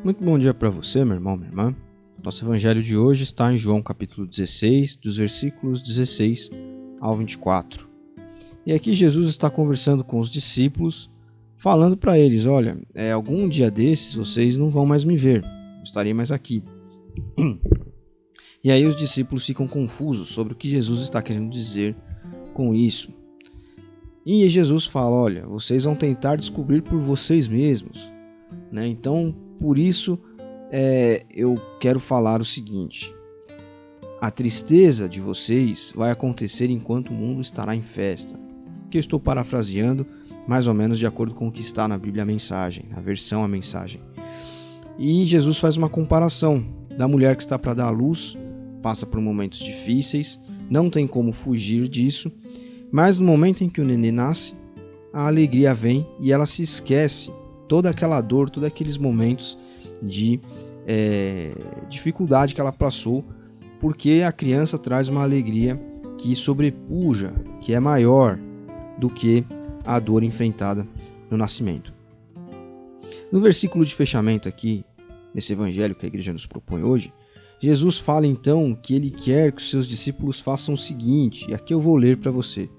Muito bom dia para você, meu irmão, minha irmã. Nosso evangelho de hoje está em João capítulo 16, dos versículos 16 ao 24. E aqui Jesus está conversando com os discípulos, falando para eles, olha, algum dia desses vocês não vão mais me ver, não estarei mais aqui. E aí os discípulos ficam confusos sobre o que Jesus está querendo dizer com isso. E Jesus fala, olha, vocês vão tentar descobrir por vocês mesmos, né? Então, por isso, eu quero falar o seguinte: a tristeza de vocês vai acontecer enquanto o mundo estará em festa. Que eu estou parafraseando mais ou menos de acordo com o que está na Bíblia a mensagem, a versão a mensagem. E Jesus faz uma comparação da mulher que está para dar à luz, passa por momentos difíceis, não tem como fugir disso, mas no momento em que o nenê nasce, a alegria vem e ela se esquece toda aquela dor, todos aqueles momentos de dificuldade que ela passou, porque a criança traz uma alegria que sobrepuja, que é maior do que a dor enfrentada no nascimento. No versículo de fechamento aqui, nesse evangelho que a igreja nos propõe hoje, Jesus fala então que ele quer que os seus discípulos façam o seguinte, e aqui eu vou ler para você: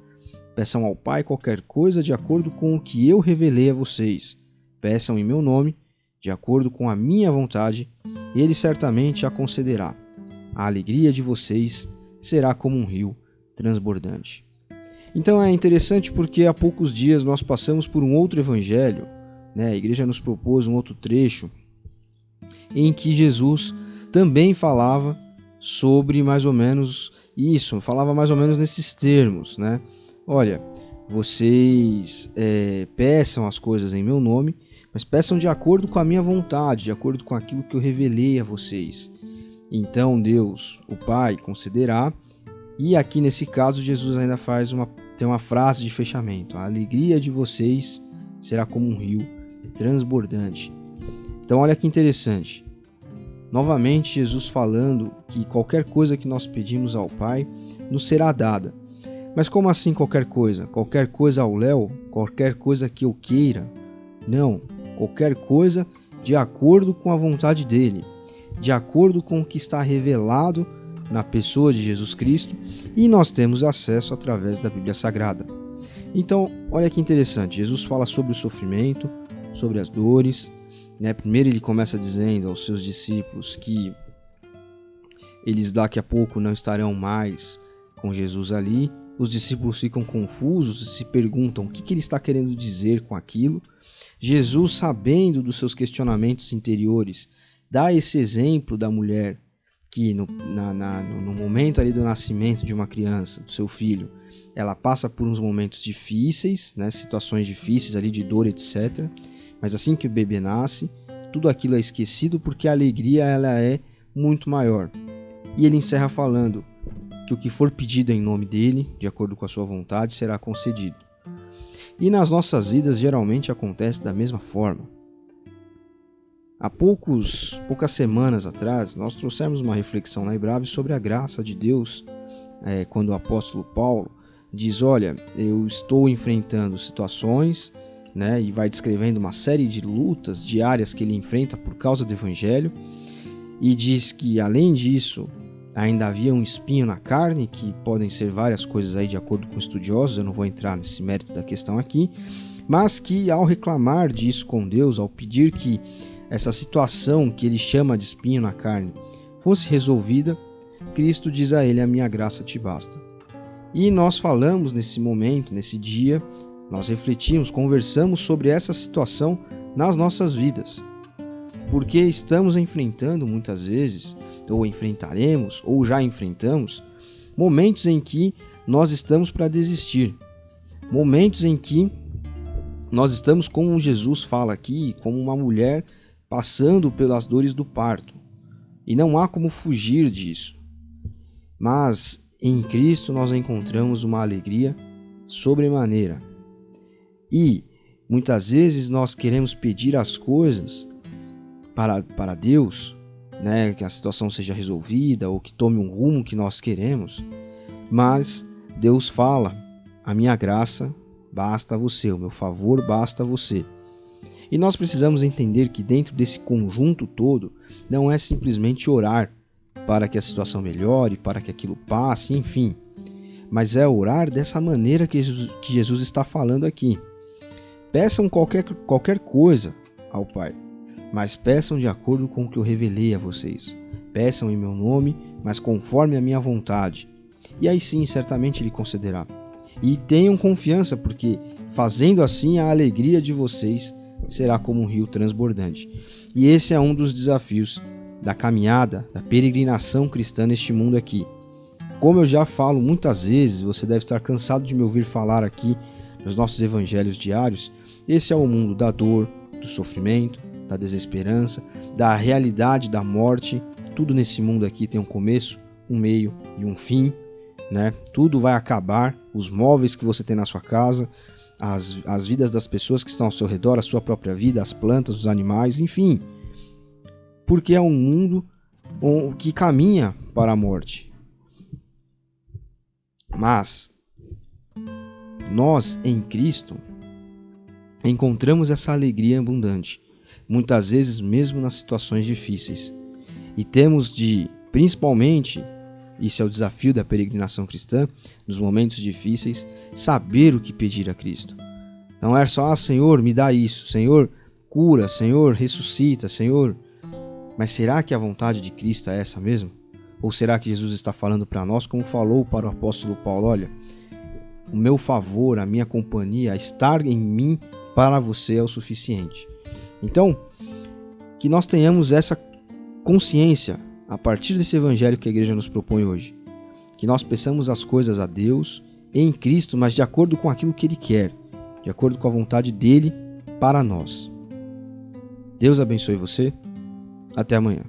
peçam ao Pai qualquer coisa de acordo com o que eu revelei a vocês. Peçam em meu nome, de acordo com a minha vontade, e ele certamente a concederá. A alegria de vocês será como um rio transbordante. Então é interessante porque há poucos dias nós passamos por um outro evangelho, né? A igreja nos propôs um outro trecho em que Jesus também falava sobre mais ou menos isso, falava mais ou menos nesses termos, né? Olha, vocês peçam as coisas em meu nome, mas peçam de acordo com a minha vontade, de acordo com aquilo que eu revelei a vocês. Então Deus, o Pai, concederá. E aqui nesse caso Jesus ainda tem uma frase de fechamento: a alegria de vocês será como um rio transbordante. Então olha que interessante. Novamente Jesus falando que qualquer coisa que nós pedimos ao Pai nos será dada. Mas como assim qualquer coisa? Qualquer coisa ao léu? Qualquer coisa que eu queira? Não, qualquer coisa de acordo com a vontade dele, de acordo com o que está revelado na pessoa de Jesus Cristo, e nós temos acesso através da Bíblia Sagrada. Então, olha que interessante, Jesus fala sobre o sofrimento, sobre as dores, né? Primeiro ele começa dizendo aos seus discípulos que eles daqui a pouco não estarão mais com Jesus ali. Os discípulos ficam confusos e se perguntam o que ele está querendo dizer com aquilo. Jesus, sabendo dos seus questionamentos interiores, dá esse exemplo da mulher que no momento ali do nascimento de uma criança, do seu filho, ela passa por uns momentos difíceis, né, situações difíceis ali de dor, etc. Mas assim que o bebê nasce, tudo aquilo é esquecido porque a alegria ela é muito maior. E ele encerra falando que o que for pedido em nome dele, de acordo com a sua vontade, será concedido. E nas nossas vidas geralmente acontece da mesma forma. Há poucas semanas atrás, nós trouxemos uma reflexão na Ibrave sobre a graça de Deus, quando o apóstolo Paulo diz, olha, eu estou enfrentando situações, né, e vai descrevendo uma série de lutas diárias que ele enfrenta por causa do Evangelho, e diz que, além disso, ainda havia um espinho na carne, que podem ser várias coisas aí de acordo com estudiosos, eu não vou entrar nesse mérito da questão aqui, mas que ao reclamar disso com Deus, ao pedir que essa situação que ele chama de espinho na carne fosse resolvida, Cristo diz a ele, a minha graça te basta. E nós falamos nesse momento, nesse dia, nós refletimos, conversamos sobre essa situação nas nossas vidas, porque estamos enfrentando muitas vezes, ou enfrentaremos, ou já enfrentamos, momentos em que nós estamos para desistir, momentos em que nós estamos, como Jesus fala aqui, como uma mulher passando pelas dores do parto, e não há como fugir disso. Mas em Cristo nós encontramos uma alegria sobremaneira. E muitas vezes nós queremos pedir as coisas para Deus, né, que a situação seja resolvida ou que tome um rumo que nós queremos, mas Deus fala, a minha graça basta a você, o meu favor basta a você. E nós precisamos entender que dentro desse conjunto todo, não é simplesmente orar para que a situação melhore, para que aquilo passe, enfim. Mas é orar dessa maneira que Jesus está falando aqui. Peçam qualquer coisa ao Pai, mas peçam de acordo com o que eu revelei a vocês. Peçam em meu nome, mas conforme a minha vontade. E aí sim, certamente Ele concederá. E tenham confiança, porque fazendo assim a alegria de vocês será como um rio transbordante. E esse é um dos desafios da caminhada, da peregrinação cristã neste mundo aqui. Como eu já falo muitas vezes, você deve estar cansado de me ouvir falar aqui nos nossos evangelhos diários, esse é o mundo da dor, do sofrimento, da desesperança, da realidade da morte. Tudo nesse mundo aqui tem um começo, um meio e um fim, né? Tudo vai acabar, os móveis que você tem na sua casa, as vidas das pessoas que estão ao seu redor, a sua própria vida, as plantas, os animais, enfim. Porque é um mundo que caminha para a morte. Mas nós, em Cristo, encontramos essa alegria abundante, muitas vezes mesmo nas situações difíceis. E temos de, principalmente, esse é o desafio da peregrinação cristã, nos momentos difíceis, saber o que pedir a Cristo. Não é só, Senhor, me dá isso, Senhor, cura, Senhor, ressuscita, Senhor. Mas será que a vontade de Cristo é essa mesmo? Ou será que Jesus está falando para nós, como falou para o apóstolo Paulo, olha, o meu favor, a minha companhia, estar em mim para você é o suficiente. Então, que nós tenhamos essa consciência a partir desse evangelho que a igreja nos propõe hoje. Que nós peçamos as coisas a Deus em Cristo, mas de acordo com aquilo que Ele quer, de acordo com a vontade dEle para nós. Deus abençoe você. Até amanhã.